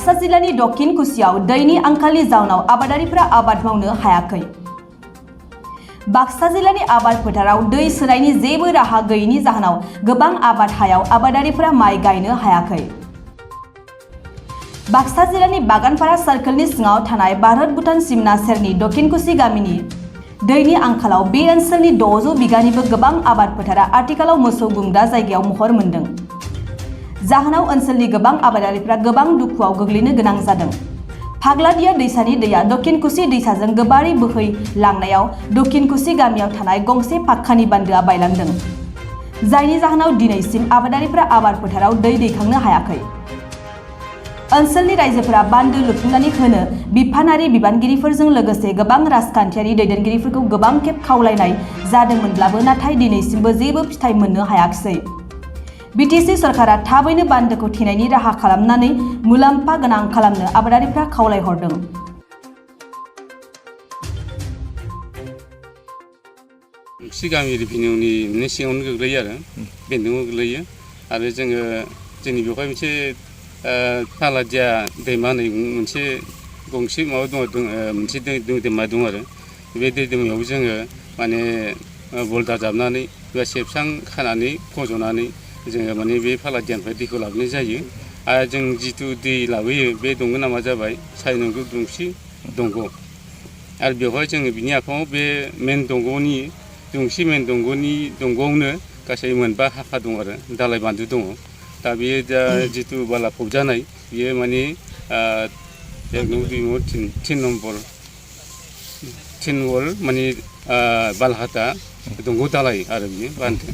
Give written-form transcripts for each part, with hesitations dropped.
बाक्सा जिल्लानि दक्षिण कुसियाव दैनि आंखालनि जाउनाव आबादारिफ्रा आबाद मावनो हायाखै। बाक्सा जिल्लानि आबाद फोथाराव दै सोनायनि जेबो राहा गैयैनि जाहोनाव गोबां आबाद हायाव आबादारिफ्रा माइ गायनो हायाखै। बाक्सा जिल्लानि बागानपारा सार्कलनि सिङाव थानाय भारत भुटान सिमना सेरनि दक्षिण कुसि गामिनि दैनि आंखालाव बे ओनसोलनि 600 बिगानिबो गोबां आबाद फोथारा आथिखालाव मोसौ गुमग्रा जायगायाव महर मोनदों। जाहोनाव ओनसोलनि गोबां आबादारिफ्रा गोबां दुखुआव गोग्लैनो गोनां जादों। फाग्लादिया दैसानि दैया दक्षिण कुसि दैसाजों गोबारै बोहैलांनायाव दक्षिण कुसि गामियाव थानाय गंसे पाक्कानि बान्दोआ बायलांदों, जायनि जाहोनाव दिनैसिम आबादारिफ्रा आबाद फोथाराव दै दैखांनो हायाखै। ओनसोलनि रायजोफोरा बान्दो लुफुंनानै होनो बिफानारि बिबानगिरिफोरजों लोगोसे गोबां राजखान्थियारि दैदेनगिरिफोरखौ गोबां खेब खावलायनाय जादोंमोनब्लाबो नाथाय दिनैसिमबो जेबो फिथाइ मोननो हायाखिसै। बिटिसि सरकारा थाबैनो बान्दोखौ थेनायनि राहा खालामनानै मुलाम्फा गोनां खालामनो आबादारिफ्रा खावलायहरदों। गामि रिभिनिउनि सिङावनो गोग्लैयो आरो बेन्दोंआव गोग्लैयो आरो जोंनि बेवहाय मोनसे फालादिया दैमा होननाय मोनसे गंसे माबा दङ, मोनसे दैमा दं आरो बे दैमायाव जोङो माने बल्दार जाबनानै बा सेबसां खानानै फज'नानै जोङो माने बे फालादियानिफ्राय दैखौ लाबोनाय जायो। आरो जों जिथु दै लाबोयो बे दंग' नामा जाबाय सायनंगु दुंसि दंग'। आरो बेवहाय जोङो बिनि आफाङाव बे मेन दंग'नि दुंसि मेन दंग'आवनो गासै मोनबा हाखा दं आरो दालाय बान्दो दङ। दा बेयो दा जिथु बाला फबजानाय बियो माने 1 नम्बर 2 नम्बर 3 नम्बर माने बालाहाटा दंग' दालाय आरो बियो बान्दो।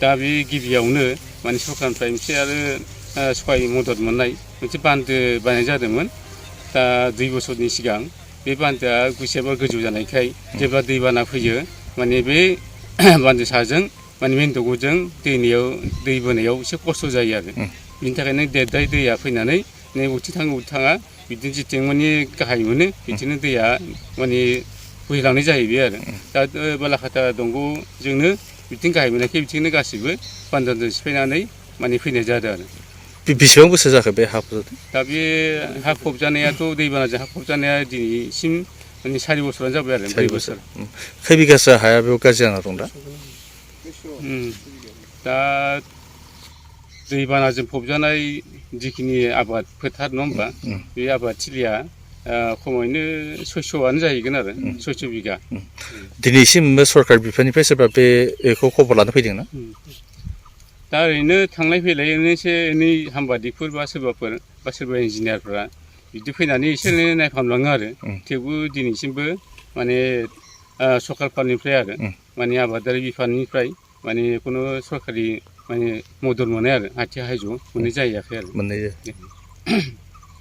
दा बे गिबियावनो माने सरकारनिफ्राय मोनसे आरो सहाय मदद मोननाय मोनसे बान्दो बानायनाय जादोंमोन। दा 2 बोसोरनि सिगां बे बान्दोआ गुसेबा गोजौ जानायखाय जेब्ला दैबाना फैयो माने बे बान्दो साजों माने मेन दंग'जों दै बोनायाव एसे खस्थ' जायो आरो बिनि थाखायनो देरद्राय दैया फैनानै बबेथिं थाङो बबेथिं थाङा बिदिनो जेथिं माने गाहाय मोनो बिदिनो दैया माने बोहैलांनाय जाहैबाय आरो दा बालाहाटा दंग'जोंनो बिथिं गाहाय मोनाखै बिथिंनो गासिबो बान्दोजों सिफायनानै माने फैनाय जादों आरो। बेसेबां बोसोर जाखो बे हा फबजानाया? दा बे हा फबजानायाथ' दैबानाजों हा फबजानाया दिनैसिम माने 4 बोसोरानो जाबाय आरो 4 बोसोर। खै बिगासो हाया बेयाव गाज्रि जाना दं दा? दा दैबानाजों फबजानाय जिखिनि आबाद फोथार नङा होमबा बे आबाद थिलिया खमैनो 600आनो जाहैगोन आरो 600 बिगा। दिनैसिम सरकार बिफाननिफ्राय सोरबा बेखौ खबर लानो फैदोंना? दा ओरैनो थांलाय फैलाय एसे एनै सामबादिकफोर बा सोरबा इन्जिनियारफ्रा बिदि फैनानै एसे एनै नायफामलाङो आरो थेवबो दिनैसिमबो माने सरकारनिफ्राय आरो माने आबादारि बिफाननिफ्राय माने खुनु सरकारि माने मदद मोननाय आरो आथिं हायज' मोननाय जाहैयाखै आरो।